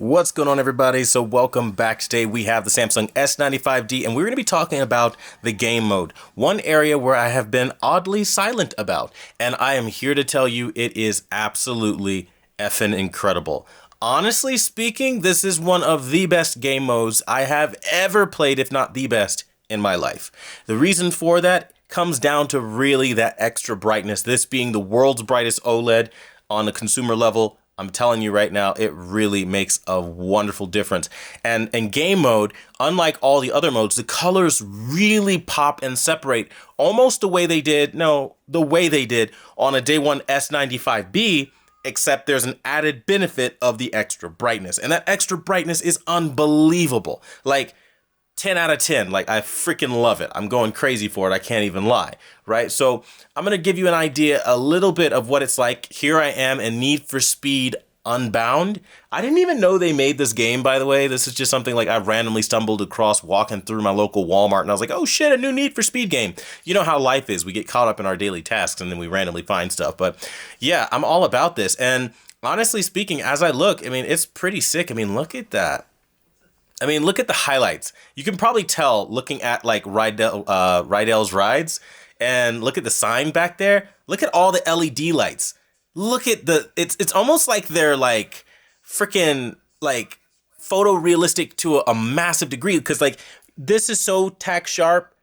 What's going on, everybody? So welcome back. Today we have the Samsung S95D, and we're going to be talking about the game mode, one area where I have been oddly silent about, and I am here to tell you it is absolutely effing incredible. Honestly speaking, this is one of the best game modes I have ever played, if not the best, in my life. The reason for that comes down to really that extra brightness, this being the world's brightest OLED on the consumer level. I'm telling you right now, it really makes a wonderful difference. And in game mode, unlike all the other modes, the colors really pop and separate almost the way they did on a day one S95B, except there's an added benefit of the extra brightness. And that extra brightness is unbelievable. Like 10 out of 10. Like, I freaking love it. I'm going crazy for it. I can't even lie, right? So I'm going to give you an idea, a little bit of what it's like. Here I am in Need for Speed Unbound. I didn't even know they made this game, by the way. This is just something like I randomly stumbled across walking through my local Walmart, and I was like, oh shit, a new Need for Speed game. You know how life is. We get caught up in our daily tasks and then we randomly find stuff. But yeah, I'm all about this. And honestly speaking, as I look, I mean, it's pretty sick. I mean, look at that. I mean, look at the highlights. You can probably tell looking at like Rydell's Rides, and look at the sign back there. Look at all the LED lights. Look at it's almost like they're like freaking like photorealistic to a massive degree, because like this is so tack sharp.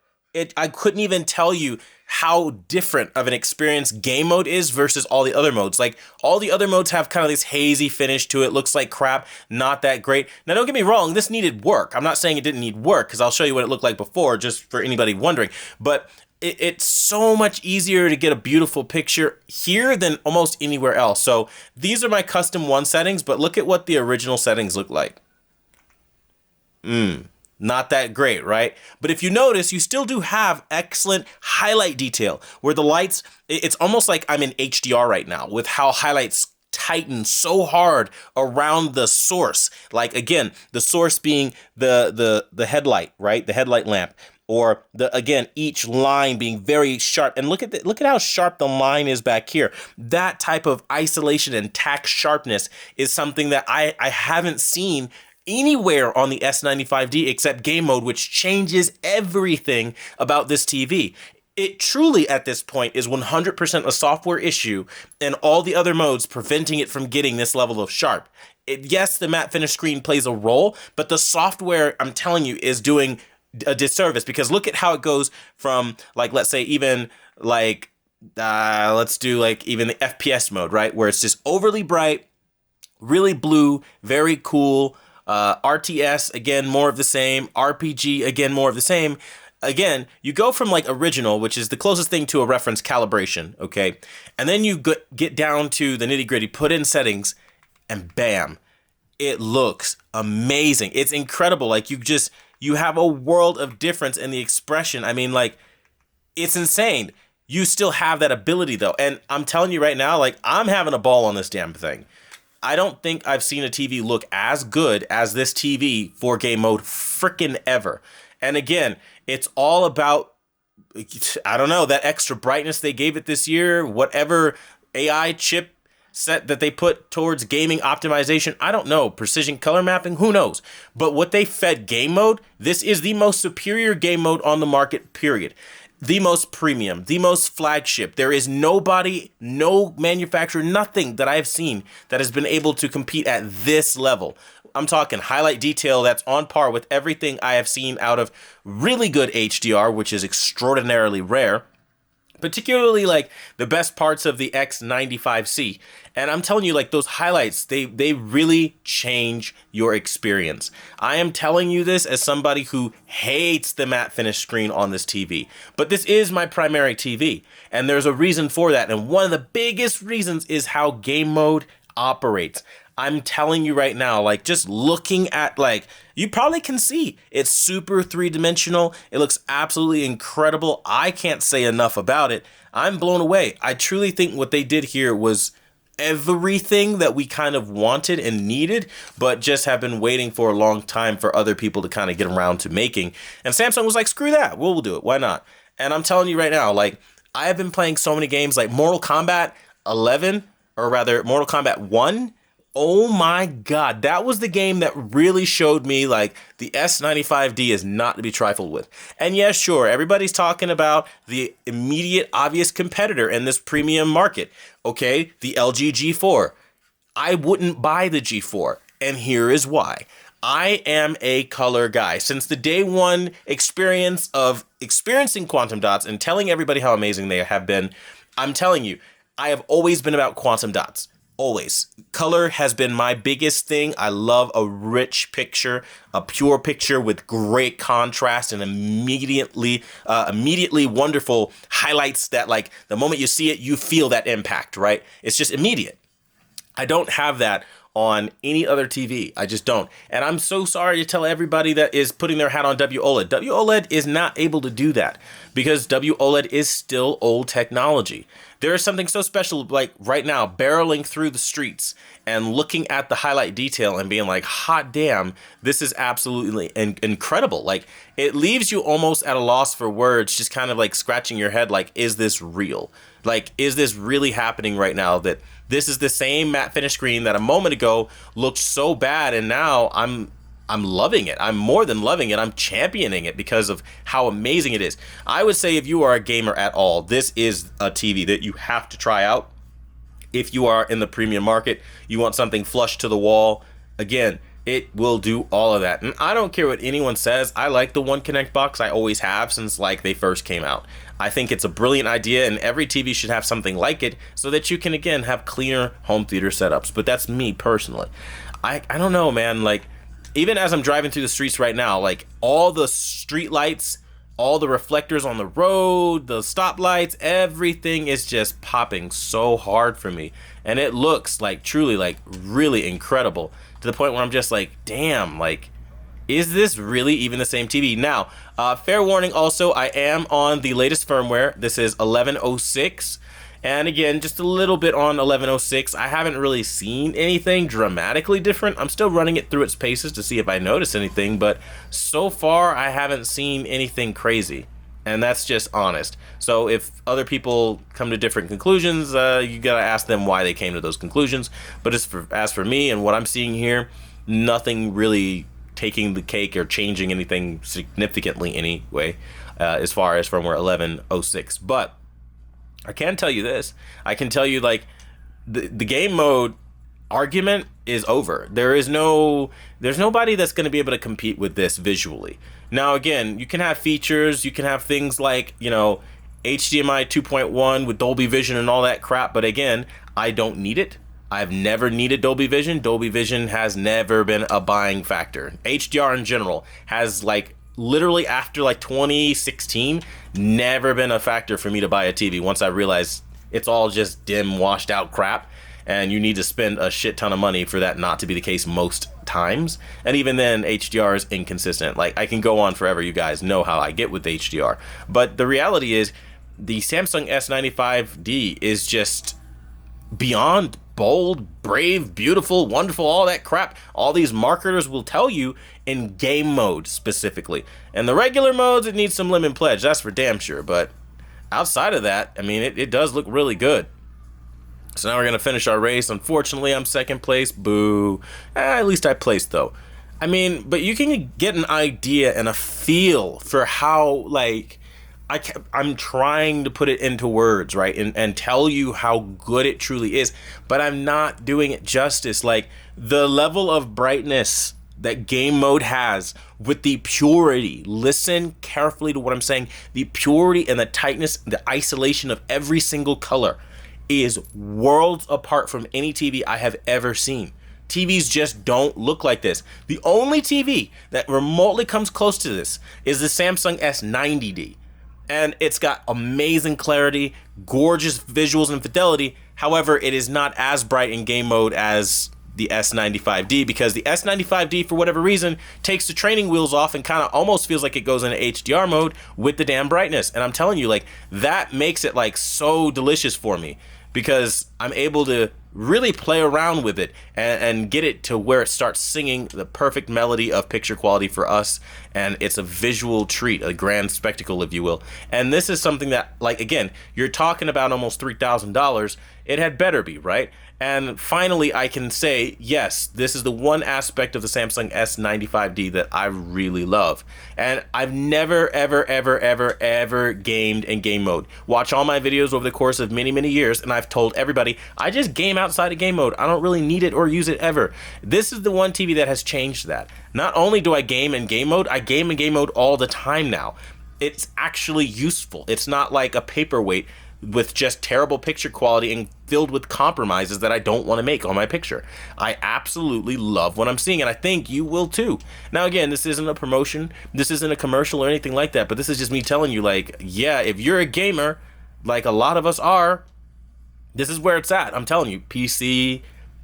I couldn't even tell you how different of an experience game mode is versus all the other modes. Like, all the other modes have kind of this hazy finish to it, looks like crap, not that great. Now, don't get me wrong, this needed work. I'm not saying it didn't need work, because I'll show you what it looked like before, just for anybody wondering. But it's so much easier to get a beautiful picture here than almost anywhere else. So these are my custom one settings, but look at what the original settings look like. Not that great, right? But if you notice, you still do have excellent highlight detail where the lights, it's almost like I'm in HDR right now with how highlights tighten so hard around the source. Like, again, the source being the headlight, right? The headlight lamp. Or each line being very sharp. And look at how sharp the line is back here. That type of isolation and tack sharpness is something that I haven't seen anywhere on the S95D except game mode, which changes everything about this TV. It truly, at this point, is 100% a software issue, and all the other modes preventing it from getting this level of sharp. Yes, the matte finish screen plays a role, but the software, I'm telling you, is doing a disservice, because look at how it goes from, like, let's say even like, let's do like even the FPS mode, right? Where it's just overly bright, really blue, very cool. RTS, again, more of the same. RPG, again, more of the same. Again, you go from like original, which is the closest thing to a reference calibration, okay? And then you get down to the nitty gritty, put in settings, and bam, it looks amazing. It's incredible. Like, you have a world of difference in the expression. I mean, like, it's insane. You still have that ability though. And I'm telling you right now, like, I'm having a ball on this damn thing. I don't think I've seen a TV look as good as this TV for game mode frickin' ever. And again, it's all about, I don't know, that extra brightness they gave it this year, whatever AI chip set that they put towards gaming optimization. I don't know. Precision color mapping, who knows? But what they fed game mode, this is the most superior game mode on the market, period. The most premium, the most flagship. There is nobody, no manufacturer, nothing that I have seen that has been able to compete at this level. I'm talking highlight detail that's on par with everything I have seen out of really good HDR, which is extraordinarily rare. Particularly like the best parts of the X95C. And I'm telling you, like, those highlights, they really change your experience. I am telling you this as somebody who hates the matte finish screen on this TV. But this is my primary TV, and there's a reason for that. And one of the biggest reasons is how game mode operates. I'm telling you right now, like, just looking at, like, you probably can see it's super three-dimensional. It looks absolutely incredible. I can't say enough about it. I'm blown away. I truly think what they did here was everything that we kind of wanted and needed, but just have been waiting for a long time for other people to kind of get around to making. And Samsung was like, screw that. We'll do it. Why not? And I'm telling you right now, like, I have been playing so many games like Mortal Kombat 11, or rather Mortal Kombat 1, Oh my God, that was the game that really showed me like the S95D is not to be trifled with. And yes, sure, everybody's talking about the immediate obvious competitor in this premium market. Okay, the LG G4. I wouldn't buy the G4, and here is why. I am a color guy. Since the day one experience of experiencing quantum dots and telling everybody how amazing they have been, I'm telling you, I have always been about quantum dots. Always. Color has been my biggest thing. I love a rich picture, a pure picture with great contrast and immediately wonderful highlights that, like, the moment you see it, you feel that impact, right? It's just immediate. I don't have that on any other TV. I just don't. And I'm so sorry to tell everybody that is putting their hat on WOLED. WOLED is not able to do that because WOLED is still old technology. There is something so special, like right now, barreling through the streets and looking at the highlight detail and being like, hot damn, this is absolutely incredible. Like, it leaves you almost at a loss for words, just kind of like scratching your head like, is this real? Like, is this really happening right now? That this is the same matte finish screen that a moment ago looked so bad, and now I'm loving it. I'm more than loving it. I'm championing it because of how amazing it is. I would say if you are a gamer at all, this is a TV that you have to try out. If you are in the premium market, you want something flush to the wall, again, it will do all of that. And I don't care what anyone says. I like the One Connect box. I always have since like they first came out. I think it's a brilliant idea, and every TV should have something like it so that you can, again, have cleaner home theater setups. But that's me personally. I don't know, man. Like, even as I'm driving through the streets right now, like all the street lights, all the reflectors on the road, the stoplights, everything is just popping so hard for me. And it looks like truly like really incredible to the point where I'm just like, damn, like, is this really even the same TV? Now, fair warning also, I am on the latest firmware. This is 1106. And again, just a little bit on 1106. I haven't really seen anything dramatically different. I'm still running it through its paces to see if I notice anything, but so far I haven't seen anything crazy. And that's just honest. So if other people come to different conclusions, you gotta ask them why they came to those conclusions. But as for me and what I'm seeing here, nothing really taking the cake or changing anything significantly anyway, as far as firmware 1106. But I can tell you this. I can tell you, like, the game mode argument is over. There's nobody that's going to be able to compete with this visually. Now, again, you can have features. You can have things like, you know, HDMI 2.1 with Dolby Vision and all that crap. But again, I don't need it. I've never needed Dolby Vision. Dolby Vision has never been a buying factor. HDR in general has, like, literally after like 2016, never been a factor for me to buy a TV once I realized it's all just dim, washed out crap, and you need to spend a shit ton of money for that not to be the case most times. And even then, HDR is inconsistent. Like, I can go on forever. You guys know how I get with HDR. But the reality is, the Samsung S95D is just beyond bold, brave, beautiful, wonderful, all that crap. All these marketers will tell you in game mode specifically. And the regular modes, it needs some lemon pledge, that's for damn sure. But outside of that, I mean, it does look really good. So now we're going to finish our race. Unfortunately, I'm second place. Boo. At least I placed, though. I mean, but you can get an idea and a feel for how, like, I'm trying to put it into words, right? And tell you how good it truly is. But I'm not doing it justice. Like, the level of brightness that game mode has with the purity. Listen carefully to what I'm saying. The purity and the tightness, the isolation of every single color is worlds apart from any TV I have ever seen. TVs just don't look like this. The only TV that remotely comes close to this is the Samsung S90D. And it's got amazing clarity, gorgeous visuals and fidelity. However, it is not as bright in game mode as the S95D, because the S95D, for whatever reason, takes the training wheels off and kind of almost feels like it goes into HDR mode with the damn brightness. And I'm telling you, like, that makes it like so delicious for me, because I'm able to really play around with it and get it to where it starts singing the perfect melody of picture quality for us. And it's a visual treat, a grand spectacle, if you will. And this is something that, like, again, you're talking about almost $3,000. It had better be, right? And finally, I can say, yes, this is the one aspect of the Samsung S95D that I really love. And I've never, ever, ever, ever, ever gamed in game mode. Watch all my videos over the course of many, many years, and I've told everybody, I just game outside of game mode. I don't really need it or use it ever. This is the one TV that has changed that. Not only do I game in game mode, I game in game mode all the time now. It's actually useful. It's not like a paperweight with just terrible picture quality and filled with compromises that I don't want to make on my picture. I absolutely love what I'm seeing, and I think you will too. Now again, this isn't a promotion, this isn't a commercial or anything like that, but this is just me telling you, like, yeah, if you're a gamer, like a lot of us are, this is where it's at. I'm telling you, PC,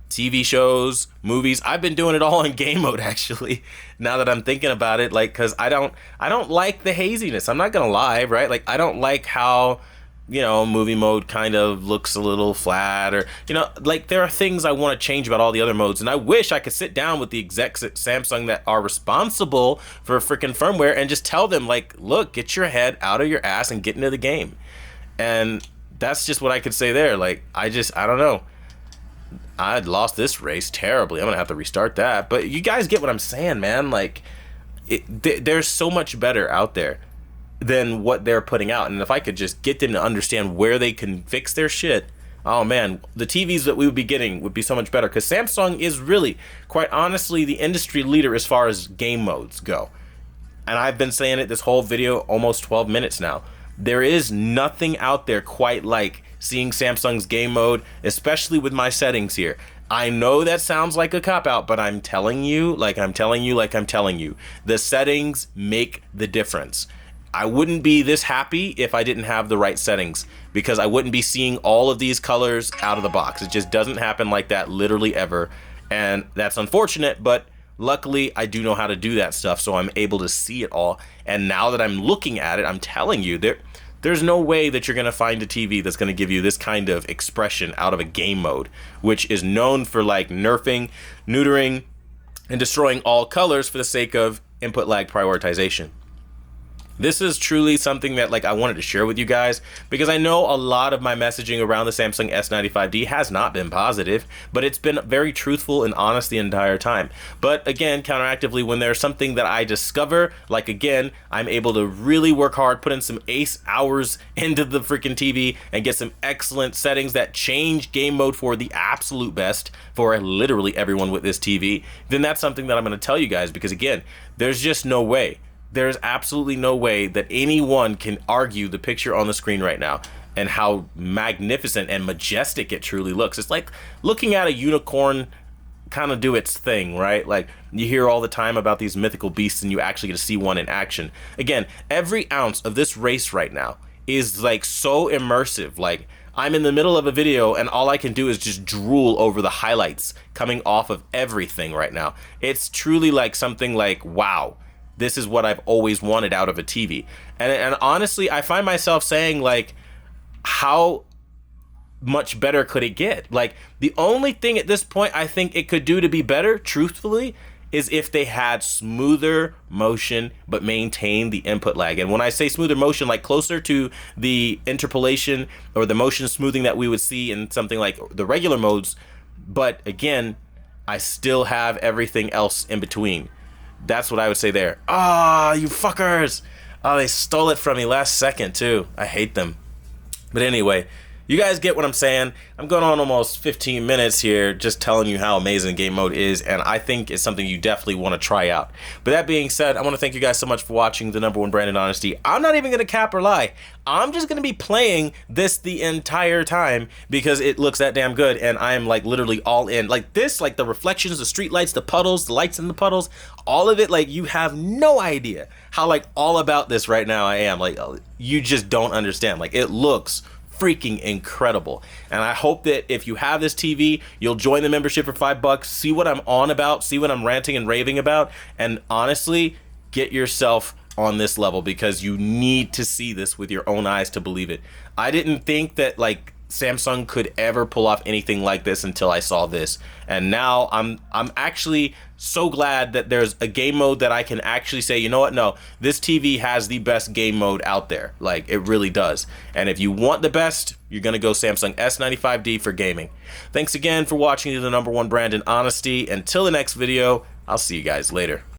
TV shows, movies. I've been doing it all in game mode, actually, now that I'm thinking about it, like, because I don't like the haziness. I'm not gonna lie, right? Like, I don't like how, you know, movie mode kind of looks a little flat, or, you know, like, there are things I want to change about all the other modes, and I wish I could sit down with the execs at Samsung that are responsible for freaking firmware and just tell them, like, look, get your head out of your ass and get into the game. And that's just what I could say there. Like, I don't know. I lost this race terribly. I'm gonna have to restart that. But you guys get what I'm saying, man. Like, there's so much better out there than what they're putting out, and if I could just get them to understand where they can fix their shit, oh man, the TVs that we would be getting would be so much better, because Samsung is really, quite honestly, the industry leader as far as game modes go. And I've been saying it this whole video, almost 12 minutes now. There is nothing out there quite like seeing Samsung's game mode, especially with my settings here. I know that sounds like a cop-out, but I'm telling you, like I'm telling you, the settings make the difference. I wouldn't be this happy if I didn't have the right settings, because I wouldn't be seeing all of these colors out of the box. It just doesn't happen like that literally ever, and that's unfortunate, but luckily I do know how to do that stuff, so I'm able to see it all. And now that I'm looking at it, I'm telling you, there's no way that you're going to find a TV that's going to give you this kind of expression out of a game mode, which is known for, like, nerfing, neutering, and destroying all colors for the sake of input lag prioritization. This is truly something that, like, I wanted to share with you guys, because I know a lot of my messaging around the Samsung S95D has not been positive, but it's been very truthful and honest the entire time. But again, counteractively, when there's something that I discover, like, again, I'm able to really work hard, put in some ace hours into the freaking TV and get some excellent settings that change game mode for the absolute best for literally everyone with this TV, then that's something that I'm going to tell you guys, because again, there's just no way. There's absolutely no way that anyone can argue the picture on the screen right now and how magnificent and majestic it truly looks. It's like looking at a unicorn kind of do its thing, right? Like, you hear all the time about these mythical beasts, and you actually get to see one in action. Again, every ounce of this race right now is, like, so immersive. Like, I'm in the middle of a video and all I can do is just drool over the highlights coming off of everything right now. It's truly like something like, wow. This is what I've always wanted out of a TV. And honestly, I find myself saying, like, how much better could it get? Like, the only thing at this point I think it could do to be better, truthfully, is if they had smoother motion but maintain the input lag. And when I say smoother motion, like closer to the interpolation or the motion smoothing that we would see in something like the regular modes, but again, I still have everything else in between. That's what I would say there. Ah, you fuckers. Oh, they stole it from me last second too. I hate them. But anyway, you guys get what I'm saying. I'm going on almost 15 minutes here just telling you how amazing game mode is, and I think it's something you definitely want to try out. But that being said, I want to thank you guys so much for watching the #1 brand in honesty. I'm not even going to cap or lie. I'm just going to be playing this the entire time because it looks that damn good, and I'm, like, literally all in. Like, this, like, the reflections, the street lights, the puddles, the lights in the puddles, all of it, like, you have no idea how, like, all about this right now I am. Like, you just don't understand. Like, it looks freaking incredible, and I hope that if you have this TV, you'll join the membership for $5, see what I'm on about, see what I'm ranting and raving about, and honestly, get yourself on this level, because you need to see this with your own eyes to believe it. I didn't think that, like, Samsung could ever pull off anything like this until I saw this. And now I'm actually so glad that there's a game mode that I can actually say, you know what, no, this TV has the best game mode out there. Like, it really does. And if you want the best, you're gonna go Samsung S95D for gaming. Thanks again for watching the #1 brand in honesty. Until the next video, I'll see you guys later.